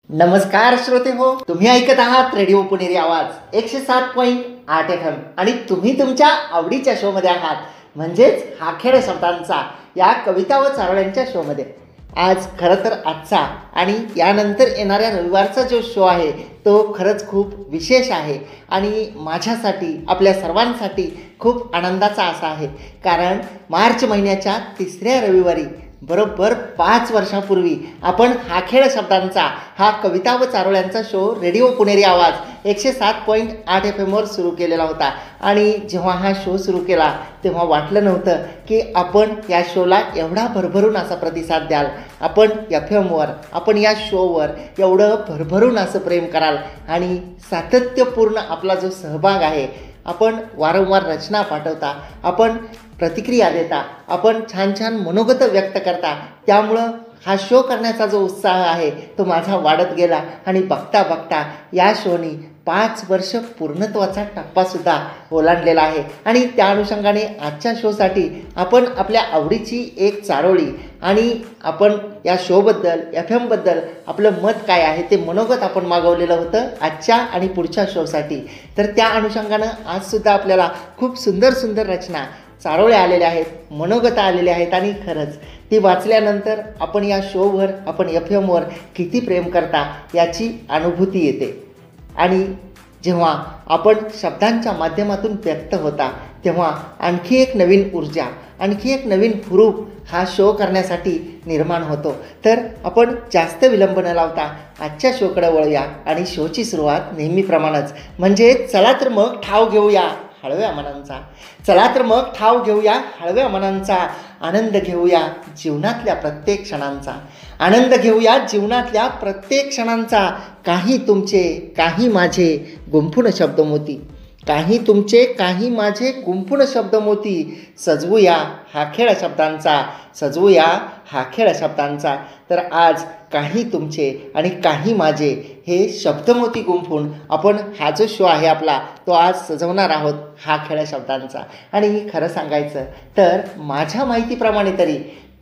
नमस्कार श्रोते हो, तुम्ही ऐकत आहात रेडिओ पुणेरी आवाज 107.8 FM आणि तुम्ही तुमच्या आवडीच्या शोमध्ये आहात, म्हणजेच हा खेळ शब्दांचा या कविता व चारोळ्यांच्या शोमध्ये. आज खरं तर आजचा आणि यानंतर येणाऱ्या रविवारचा जो शो आहे तो खरंच खूप विशेष आहे आणि माझ्यासाठी आपल्या सर्वांसाठी खूप आनंदाचा असा आहे. कारण मार्च महिन्याच्या 3ऱ्या रविवारी बरोबर 5 वर्षापूर्वी आपण हा खेळ शब्दांचा हा कविता व चारोळ्यांचा शो रेडिओ पुणेरी आवाज 107.8 FM वर सुरू केलेला होता. आणि जेव्हा हा शो सुरू केला तेव्हा वाटलं नव्हतं की आपण या शोला एवढा भरभरून असा प्रतिसाद द्याल, आपण FM वर, आपण या शोवर एवढं भरभरून असं प्रेम कराल आणि सातत्यपूर्ण आपला जो सहभाग आहे, आपण वारंवार रचना पाठवता, आपण प्रतिक्रिया देता, आपण छान छान मनोगत व्यक्त करता. त्यामुळं हा शो करण्याचा जो उत्साह आहे तो माझा वाढत गेला आणि बघता बघता या शोनी 5 वर्ष पूर्णत्वाचा टप्पासुद्धा ओलांडलेला आहे. आणि त्या अनुषंगाने आजच्या शोसाठी आपण आपल्या आवडीची एक चारोळी आणि आपण या शोबद्दल FM बद्दल आपलं मत काय आहे ते मनोगत आपण मागवलेलं होतं आजच्या आणि पुढच्या शोसाठी. तर त्या अनुषंगानं आजसुद्धा आपल्याला खूप सुंदर सुंदर रचना, चारोळ्या आलेल्या आहेत, मनोगतं आलेले आहेत आणि खरंच ती वाचल्यानंतर आपण या शोवर, आपण FM वर किती प्रेम करता याची अनुभूती येते. आणि जेव्हा आपण शब्दांच्या माध्यमातून व्यक्त होता तेव्हा आणखी एक नवीन ऊर्जा, आणखी एक नवीन हुरूप हा शो करण्यासाठी निर्माण होतो. तर आपण जास्त विलंब न लावता आजच्या शोकडे वळूया आणि शोची सुरुवात नेहमीप्रमाणेच म्हणजे चला तर मग ठाव घेऊया हळव्या मनांचा. चला तर मग ठाव घेऊया हळव्या मनांचा, आनंद घेऊया जीवनातल्या प्रत्येक क्षणांचा, आनंद घेऊया जीवनातल्या प्रत्येक क्षणांचा. काही तुमचे काही माझे गुंफून शब्दमोती, काही तुमचे काही माझे गुंफून शब्दमोती, सजवूया हा खेळ शब्दांचा, सजवूया हा खेळ शब्दांचा. तर आज काही तुमचे आणि काही माझे हे शब्दमोती गुंफून आपण हा जो शो आहे आपला तो आज सजवणार आहोत हा खेळ शब्दांचा. आणि खरं सांगायचं तर माझ्या माहितीप्रमाणे तरी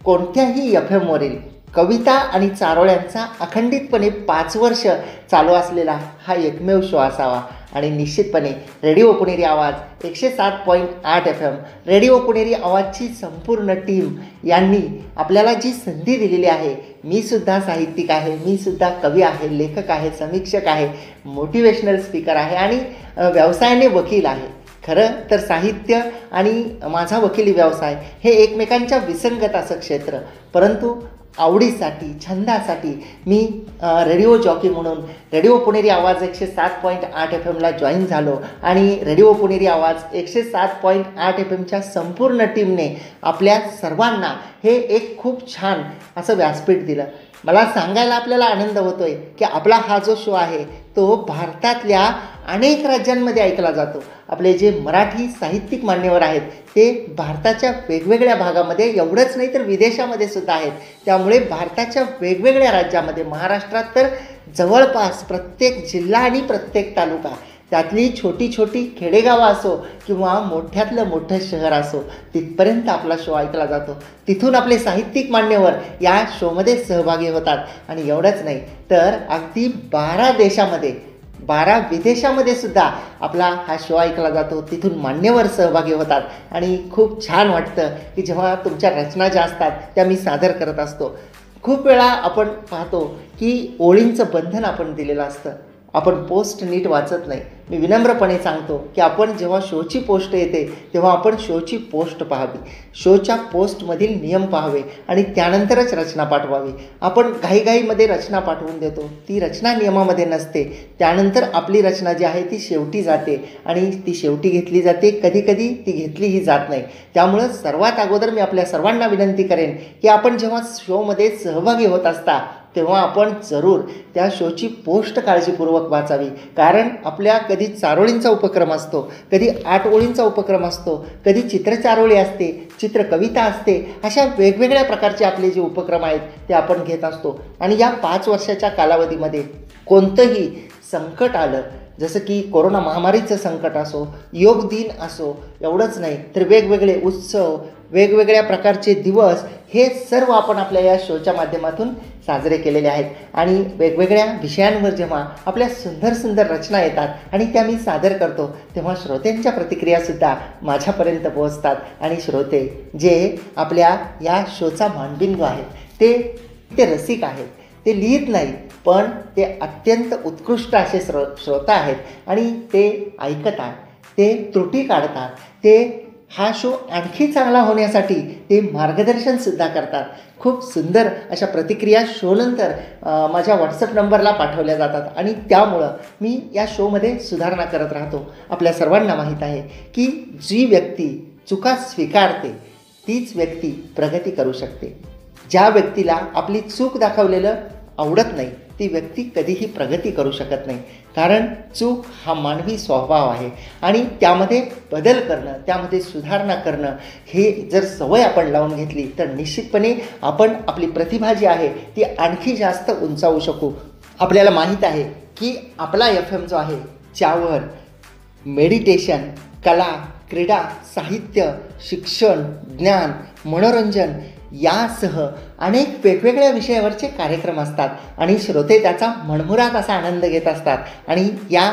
कोणत्याही FM वरील कविता आणि चारोळ्यांचा अखंडितपणे 5 वर्ष चालू असलेला हा एकमेव शो असावा. आणि निश्चितपणे रेडिओ पुणेरी आवाज 107.8 FM, रेडिओ पुणेरी आवाजची संपूर्ण टीम यांनी आपल्याला जी संधी दिलेली आहे, मी सुद्धा साहित्यिक आहे, मी सुद्धा कवी आहे, लेखक आहे, समीक्षक आहे, मोटिवेशनल स्पीकर आहे आणि व्यवसायाने वकील आहे. खरं तर साहित्य आणि माझा वकिली व्यवसाय हे एकमेकांच्या विसंगत असं क्षेत्र, परंतु आवडीसाठी, छंदासाठी मी रेडिओ जॉकी म्हणून रेडिओ पुणेरी आवाज 107.8 FMला जॉईन झालो आणि रेडिओ पुणेरी आवाज 107.8 FMच्या संपूर्ण टीमने आपल्या सर्वांना हे एक खूप छान असं व्यासपीठ दिलं. मला सांगायला आपल्याला आनंद होतोय की आपला हा जो शो आहे तो भारतातल्या अनेक राज्यांमध्ये ऐकला जातो. आपले जे मराठी साहित्यिक मान्यवर आहेत ते भारताच्या वेगवेगळ्या भागामध्ये, एवढंच नाही तर विदेशामध्ये सुद्धा आहेत. त्यामुळे भारताच्या वेगवेगळ्या राज्यामध्ये, महाराष्ट्रात तर जवळपास प्रत्येक जिल्हा आणि प्रत्येक तालुका, त्यातली छोटी छोटी खेडेगावं असो किंवा मोठ्यातलं मोठं शहर असो, तिथपर्यंत आपला शो ऐकला जातो. तिथून आपले साहित्यिक मान्यवर या शोमध्ये सहभागी होतात. आणि एवढंच नाही तर अगदी 12 देशामध्ये, 12 विदेशामध्ये सुद्धा आपला हा शो ऐकला जातो. तिथून मान्यवर सहभागी होतात आणि खूप छान वाटतं की जेव्हा तुमच्या रचना ज्या असतात त्या मी सादर करत असतो. खूप वेळा आपण पाहतो की ओळींचं बंधन आपण दिलेलं असतं, आपण पोस्ट नीट वाचत नाही. मी विनम्रपणे सांगतो की आपण जेव्हा शोची पोस्ट येते तेव्हा आपण शोची पोस्ट पाहावी, शोच्या पोस्टमधील नियम पाहावे आणि त्यानंतरच रचना पाठवावी. आपण घाईघाईमध्ये रचना पाठवून देतो, ती रचना नियमामध्ये नसते. त्यानंतर आपली रचना जी आहे ती शेवटी जाते आणि ती शेवटी घेतली जाते, कधीकधी ती घेतलीही जात नाही. त्यामुळं सर्वात अगोदर मी आपल्या सर्वांना विनंती करेन की आपण जेव्हा शोमध्ये सहभागी होत असता तेव्हा आपण जरूर त्या शोची पोस्ट काळजीपूर्वक वाचावी. कारण आपल्या कधी चारोळींचा उपक्रम असतो, कधी 8 ओळींचा उपक्रम असतो, कधी चित्रचारोळी असते, चित्रकविता असते. अशा वेगवेगळ्या प्रकारचे आपले जे उपक्रम आहेत ते आपण घेत असतो. आणि या 5 वर्षाच्या कालावधीमध्ये कोणतंही संकट आलं, जसं की कोरोना महामारीचं संकट असो, योग दिन असो, एवढंच नाही तर वेगवेगळे उत्सव, वेगवेगळ्या प्रकारचे दिवस हे सर्व आपण आपल्या या शोच्या माध्यमातून साजरे केलेले आहेत. आणि वेगवेगळ्या विषयांवर जेव्हा आपल्या सुंदर सुंदर रचना येतात आणि त्या मी सादर करतो, तेव्हा श्रोत्यांच्या प्रतिक्रियासुद्धा माझ्यापर्यंत पोहोचतात. आणि श्रोते जे आपल्या या शोचा मानबिंदू आहेत ते रसिक आहेत, ते लिहित नाहीत, पण ते अत्यंत उत्कृष्ट असे श्रोता आहेत. आणि ते ऐकतात, ते त्रुटी काढतात, ते हा शो आणखी चांगला होण्यासाठी ते मार्गदर्शनसुद्धा करतात. खूप सुंदर अशा प्रतिक्रिया शोनंतर माझ्या व्हॉट्सअप नंबरला पाठवल्या जातात आणि त्यामुळं मी या शोमध्ये सुधारणा करत राहतो. आपल्या सर्वांना माहीत आहे की जी व्यक्ती चुका स्वीकारते तीच व्यक्ती प्रगती करू शकते. ज्या व्यक्तीला आपली चूक दाखवलेलं आवडत नाही ती व्यक्ती कधीही प्रगती करू शकत नाही. कारण चूक हा मानवी स्वभाव आहे आणि त्यामध्ये बदल करणं, त्यामध्ये सुधारणा करणं हे जर सवय आपण लावून घेतली तर निश्चितपणे आपण आपली प्रतिभा जी आहे ती आणखी जास्त उंचावू शकू. आपल्याला माहीत आहे की आपला FM जो आहे ज्यावर मेडिटेशन, कला, क्रीडा, साहित्य, शिक्षण, ज्ञान, मनोरंजन यासह अनेक वेगवेगळ्या विषयावरचे कार्यक्रम असतात आणि श्रोते त्याचा मनमुराद असा आनंद घेत असतात. आणि या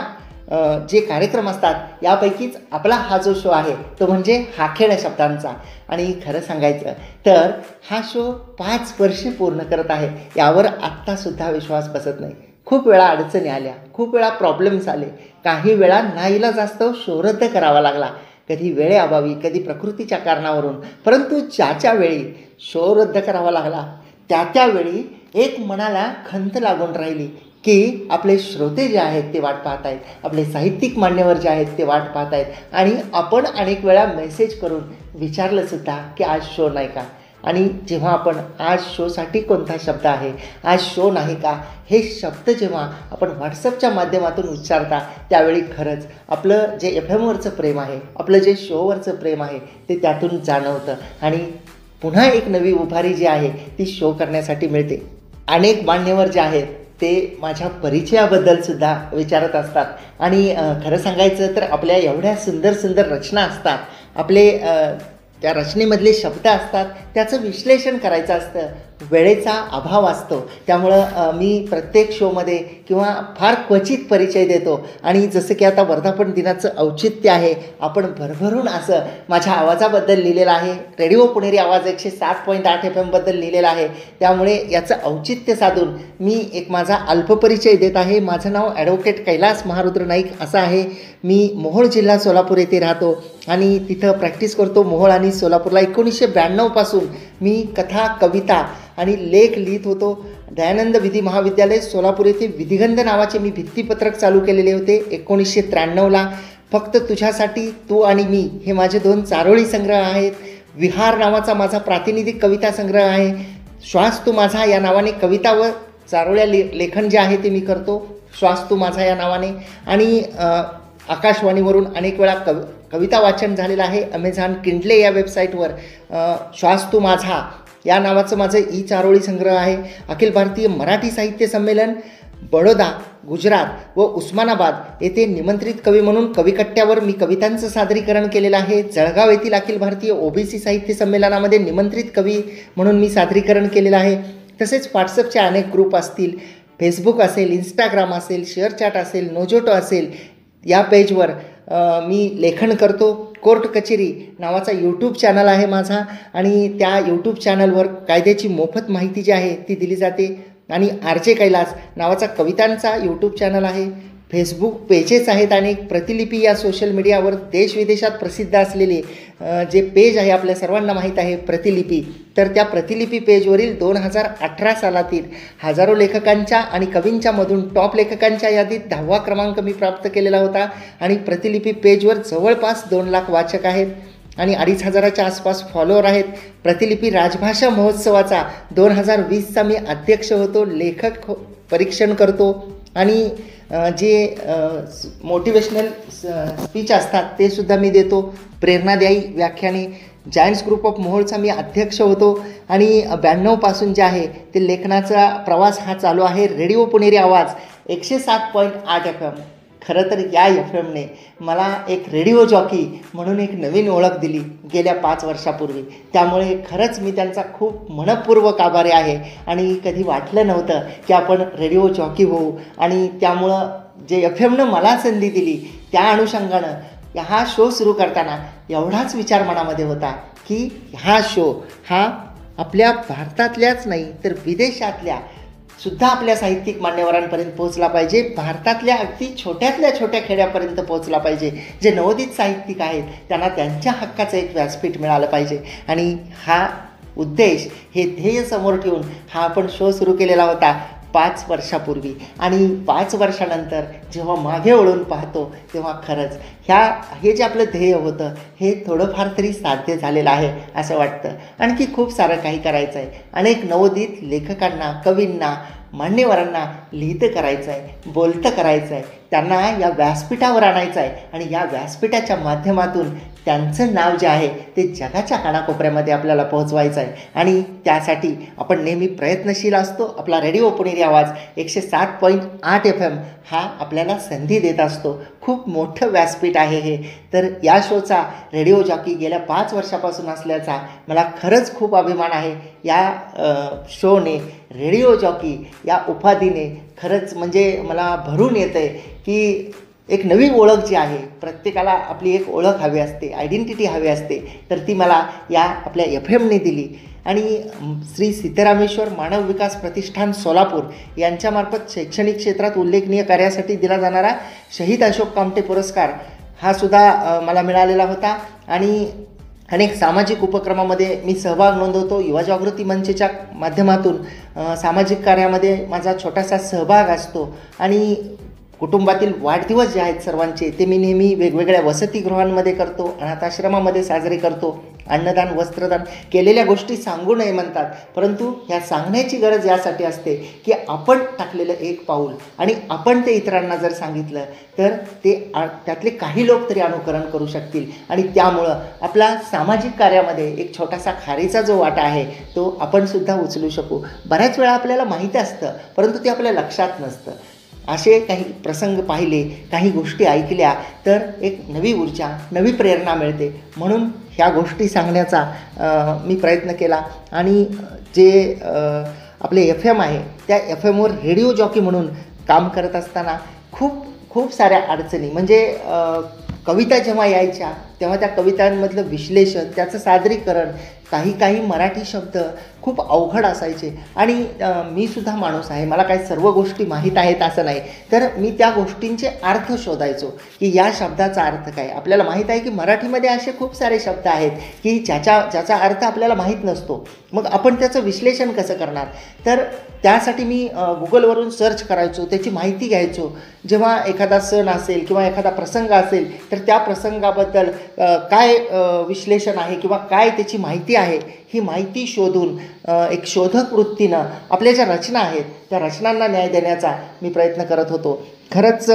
जे कार्यक्रम असतात यापैकीच आपला हा जो शो आहे तो म्हणजे हाखेड शब्दांचा. आणि खरं सांगायचं तर हा शो 5 वर्षे पूर्ण करत आहे. यावर आत्तासुद्धा विश्वास बसत नाही. खूप वेळा अडचणी आल्या, खूप वेळा प्रॉब्लेम्स आले, काही वेळा नाईलाजास्तव शो रद्द करावा लागला, कधी वेळेअभावी, कधी प्रकृतीच्या कारणावरून. परंतु ज्याच्या वेळी शो रद्द करावा लागला त्यावेळी एक मनाला खंत लागून राहिली की आपले श्रोते जे आहेत ते वाट पाहत आहेत, आपले साहित्यिक मान्यवर जे आहेत ते वाट पाहत आहेत. आणि आपण अनेक वेळा मेसेज करून विचारलंसुद्धा की आज शो नाही का. आणि जेव्हा आपण आज शोसाठी कोणता शब्द आहे, आज शो नाही का, हे शब्द जेव्हा आपण व्हॉट्सअपच्या माध्यमातून उच्चारता त्यावेळी खरंच आपलं जे FMवरचं प्रेम आहे, आपलं जे शोवरचं प्रेम आहे ते त्यातून जाणवतं आणि पुन्हा एक नवी उभारी जी आहे ती शो करण्यासाठी मिळते. अनेक मान्यवर जे आहेत ते माझ्या परिचयाबद्दलसुद्धा विचारत असतात. आणि खरं सांगायचं तर आपल्या एवढ्या सुंदर सुंदर रचना असतात, आपले त्या रचनेमधले शब्द असतात, त्याचं विश्लेषण करायचं असतं, वेळेचा अभाव असतो. त्यामुळं मी प्रत्येक शोमध्ये किंवा फार क्वचित परिचय देतो. आणि जसं की आता वर्धापन दिनाचं औचित्य आहे, आपण भरभरून असं माझ्या आवाजाबद्दल लिहिलेलं आहे. रेडिओ पुणेरी आवाज 107.8 FM लिहिलेला आहे. त्यामुळे याचं औचित्य साधून मी एक माझा अल्पपरिचय देत आहे. माझं नाव ॲडव्होकेट कैलास महारुद्र नाईक असं आहे. मी मोहोळ जिल्हा सोलापूर येथे राहतो आणि तिथं प्रॅक्टिस करतो. मोहोळ आणि सोलापूरला 1992 मी कथा, कविता आणि लेख लिहित होतो. दयानंद विधी महाविद्यालय सोलापूर येथे विधिगंध नावाचे मी भित्तीपत्रक चालू केलेले होते 1993ला. फक्त तुझ्यासाठी, तू आणि मी हे माझे 2 चारोळी संग्रह आहेत. विहार नावाचा माझा प्रातिनिधिक कविता संग्रह आहे. श्वास तू माझा या नावाने कविता व चारोळ्या लेखन जे आहे ते मी करतो, श्वास तू माझा या नावाने. आणि आकाशवाणीवरून अनेक वेळा कविता वाचन झालेलं आहे. अमेझॉन किंडले या वेबसाईटवर श्वास तू माझा या नावाचं माझं चारोळी संग्रह आहे. अखिल भारतीय मराठी साहित्य संमेलन, बडोदा, गुजरात व उस्मानाबाद येथे निमंत्रित कवी म्हणून कविकट्ट्यावर मी कवितांचं सादरीकरण केलेलं आहे. जळगाव येथील अखिल भारतीय OBC साहित्य संमेलनामध्ये निमंत्रित कवी म्हणून मी सादरीकरण केलेलं आहे. तसेच व्हॉट्सअपचे अनेक ग्रुप असतील, फेसबुक असेल, इंस्टाग्राम असेल, शेअर चॅट असेल, नोजोटो असेल, या पेजवर मी लेखन करतो. कोर्ट कचेरी नावाचा यूट्यूब चॅनल आहे माझा आणि त्या यूट्यूब चॅनलवर कायद्याची मोफत माहिती जी आहे ती दिली जाते. आणि RJ कैलास नावाचा कवितांचा यूट्यूब चॅनल आहे. फेसबुक पेजेस आहेत आणि प्रतिलिपी या सोशल मीडियावर देशविदेशात प्रसिद्ध असलेले जे पेज आहे आपल्या सर्वांना माहीत आहे प्रतिलिपी. तर त्या प्रतिलिपी पेजवरील 2018 सालातील हजारो लेखकांच्या आणि कवींच्या मधून टॉप लेखकांच्या यादीत 10वा क्रमांक मी प्राप्त केलेला होता. आणि प्रतिलिपी पेजवर जवळपास 2 लाख वाचक आहेत आणि 2,500च्या आसपास फॉलोअर आहेत. प्रतिलिपी राजभाषा महोत्सवाचा 2020चा मी अध्यक्ष होतो. लेखक परीक्षण करतो आणि जे मोटिवेशनल स्पीच असतात ते सुद्धा मी देतो. प्रेरणादायी व्याख्याने. जायंट्स ग्रुप ऑफ मोहोळचा मी अध्यक्ष होतो आणि 92 जे आहे ते लेखनाचा प्रवास हा चालू आहे. रेडिओ पुणेरी आवाज 107.8 FM खरं तर या FM ने मला एक रेडिओ जॉकी म्हणून एक नवीन ओळख दिली गेल्या 5 वर्षापूर्वी. त्यामुळे खरंच मी त्यांचा खूप मनःपूर्वक आभारी आहे. आणि कधी वाटलं नव्हतं की आपण रेडिओ जॉकी होऊ. आणि त्यामुळं जे FMनं मला संधी दिली त्या अनुषंगानं हा शो सुरू करताना एवढाच विचार मनामध्ये होता की हा शो हा आपल्या भारतातल्याच नाही तर विदेशातल्या सुद्धा आपल्या साहित्यिक मान्यवरांपर्यंत पोहोचला पाहिजे. भारतातल्या अगदी छोट्यातल्या छोट्या खेड्यापर्यंत पोहोचला पाहिजे. जे नवोदित साहित्यिक आहेत त्यांना त्यांच्या हक्काचं एक व्यासपीठ मिळालं पाहिजे. आणि हा उद्देश, हे ध्येय समोर ठेवून हा आपण शो सुरू केलेला होता 5 वर्षापूर्वी. आणि 5 वर्षानंतर जेव्हा मागे वळून पाहतो तेव्हा खरंच हे जे आपलं ध्येय होतं हे थोडंफार तरी साध्य झालेलं आहे असं वाटतं. आणखी खूप सारं काही करायचं आहे. अनेक नवोदित लेखकांना, कवींना, मान्यवरांना लिहितं करायचं आहे, बोलतं करायचं आहे, त्यांना या व्यासपीठावर आणायचं आहे. आणि या व्यासपीठाच्या माध्यमातून त्यांचं नाव जे आहे ते जगाच्या कानाकोपऱ्यामध्ये आपल्याला पोहोचवायचं आहे. आणि त्यासाठी आपण नेहमी प्रयत्नशील असतो. आपला रेडिओ पुणेरी आवाज 107.8 FM हा आपल्याला संधी देत असतो. खूप मोठं व्यासपीठ आहे हे. तर या शोचा रेडिओ जॉकी गेल्या 5 वर्षापासून असल्याचा मला खरंच खूप अभिमान आहे. या शोने, रेडिओ जॉकी या उपाधीने खरंच म्हणजे मला भरून येतं आहे की एक नवी ओळख जी आहे, प्रत्येकाला आपली एक ओळख हवी असते, आयडेंटिटी हवी असते, तर ती मला या आपल्या FMने दिली. आणि श्री सिद्धरामेश्वर मानव विकास प्रतिष्ठान सोलापूर यांच्यामार्फत शैक्षणिक क्षेत्रात उल्लेखनीय कार्यासाठी दिला जाणारा शहीद अशोक कामटे पुरस्कार हा सुद्धा मला मिळालेला होता. आणि अनेक सामाजिक उपक्रमामध्ये मी सहभाग नोंदवतो. युवा जागृती मंचच्या माध्यमातून सामाजिक कार्यामध्ये माझा छोटासा सहभाग असतो. आणि कुटुंबातील वाढदिवस जे आहेत सर्वांचे ते मी नेहमी वेगवेगळ्या वसतिगृहांमध्ये करतो, अनाथाश्रमामध्ये साजरे करतो. अन्नदान, वस्त्रदान, केलेल्या गोष्टी सांगू नये म्हणतात, परंतु ह्या सांगण्याची गरज यासाठी असते की आपण टाकलेलं एक पाऊल आणि आपण ते इतरांना जर सांगितलं तर त्यातले काही लोक तरी अनुकरण करू शकतील. आणि त्यामुळं आपला सामाजिक कार्यामध्ये एक छोटासा खारीचा जो वाटा आहे तो आपण सुद्धा उचलू शकू. बऱ्याच वेळा आपल्याला माहीत असतं परंतु ते आपल्या लक्षात नसतं. असे काही प्रसंग पाहिले, काही गोष्टी ऐकल्या तर एक नवी ऊर्जा, नवी प्रेरणा मिळते. म्हणून ह्या गोष्टी सांगण्याचा मी प्रयत्न केला. आणि जे आपले FM आहे त्या FMवर रेडिओ जॉकी म्हणून काम करत असताना खूप साऱ्या अडचणी, म्हणजे कविता जेव्हा यायच्या तेव्हा त्या कवितांमधलं विश्लेषण, त्याचं सादरीकरण, काही मराठी शब्द खूप अवघड असायचे. आणि मी सुद्धा माणूस आहे, मला काही सर्व गोष्टी माहीत आहेत असं नाही. तर मी त्या गोष्टींचे अर्थ शोधायचो की या शब्दाचा अर्थ काय. आपल्याला माहीत आहे की मराठीमध्ये असे खूप सारे शब्द आहेत की ज्याचा अर्थ आपल्याला माहीत नसतो. मग आपण त्याचं विश्लेषण कसं करणार. तर त्यासाठी मी गुगलवरून सर्च करायचो, त्याची माहिती घ्यायचो. जेव्हा एखादा सण असेल किंवा एखादा प्रसंग असेल तर त्या प्रसंगाबद्दल काय विश्लेषण आहे किंवा काय त्याची माहिती आहे ही माहिती शोधून एक शोधक वृत्तीनं आपल्या ज्या रचना आहेत त्या रचनांना न्याय देण्याचा मी प्रयत्न करत होतो. खरंच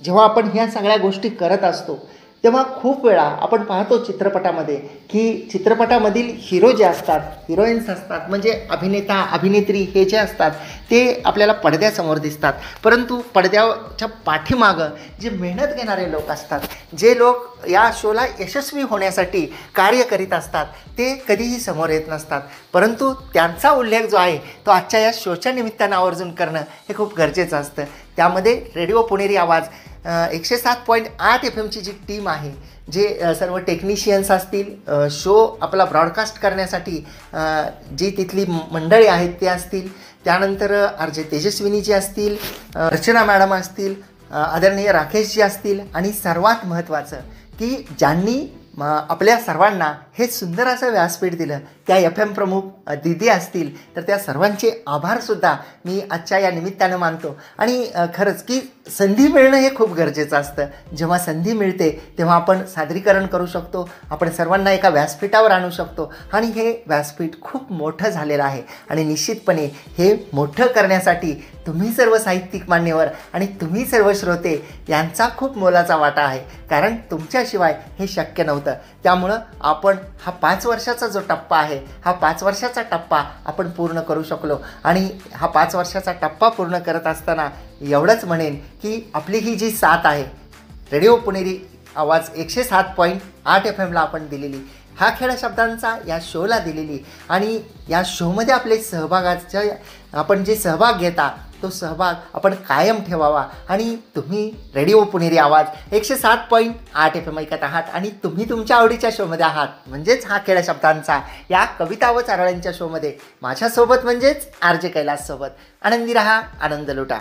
जेव्हा आपण ह्या सगळ्या गोष्टी करत असतो तेव्हा खूप वेळा आपण पाहतो चित्रपटामध्ये की चित्रपटामधील हिरो जे असतात, हिरोईन्स असतात, म्हणजे अभिनेता अभिनेत्री हे जे असतात ते आपल्याला पडद्यासमोर दिसतात. परंतु पडद्याच्या पाठीमागं जे मेहनत घेणारे लोक असतात, जे लोक या शोला यशस्वी होण्यासाठी कार्य करीत असतात ते कधीही समोर येत नसतात. परंतु त्यांचा उल्लेख जो आहे तो आजच्या या शोच्या निमित्तानं आवर्जून करणं हे खूप गरजेचं असतं. त्यामध्ये रेडिओ पुणेरी आवाज 107.8 FMची जी टीम आहे, जे सर्व टेक्निशियन्स असतील, शो आपला ब्रॉडकास्ट करण्यासाठी जी तिथली मंडळी आहेत ते असतील, त्यानंतर RJ तेजस्विनी जी असतील, रचना मॅडम असतील, आदरणीय राकेशजी असतील, आणि सर्वात महत्त्वाचं की ज्यांनी आपल्या सर्वांना हे सुंदर असं व्यासपीठ दिलं त्या FM प्रमुख दीदी असतील, तर त्या सर्वांचे आभारसुद्धा मी आजच्या या निमित्तानं मानतो. आणि खरंच की संधी मिळणं हे खूप गरजेचं असतं. जेव्हा संधी मिळते तेव्हा आपण सादरीकरण करू शकतो, आपण सर्वांना एका व्यासपीठावर आणू शकतो. आणि हे व्यासपीठ खूप मोठं झालेलं आहे. आणि निश्चितपणे हे मोठं करण्यासाठी तुम्ही सर्व साहित्यिक मान्यवर आणि तुम्ही सर्व श्रोते यांचा खूप मोलाचा वाटा आहे. कारण तुमच्याशिवाय हे शक्य नव्हतं. त्यामुळं आपण हा 5 वर्षाचा जो टप्पा आहे, हा 5 वर्षाचा टप्पा आपण पूर्ण करू शकलो. आणि हा 5 वर्षाचा टप्पा पूर्ण करत असताना एवढंच म्हणेन की आपली ही जी साथ आहे रेडिओ पुणेरी आवाज 107.8 FM ला आपण दिलेली, हा खेळ शब्दांचा या शोला दिलेली आणि या शोमध्ये आपले सहभागाचं आपण जे सहभाग घेता तो सहभाग आपण कायम ठेवावा आणि तुम्ही रेडिओ पुणेरी आवाज 107.8 FM ऐकत आहात आणि तुम्ही तुमच्या आवडीच्या शोमध्ये आहात म्हणजेच हा खेळ शब्दांचा या कविता व चारोळ्यांच्या शोमध्ये माझ्यासोबत म्हणजेच RJ कैलास सोबत. आनंदी रहा, आनंद लुटा.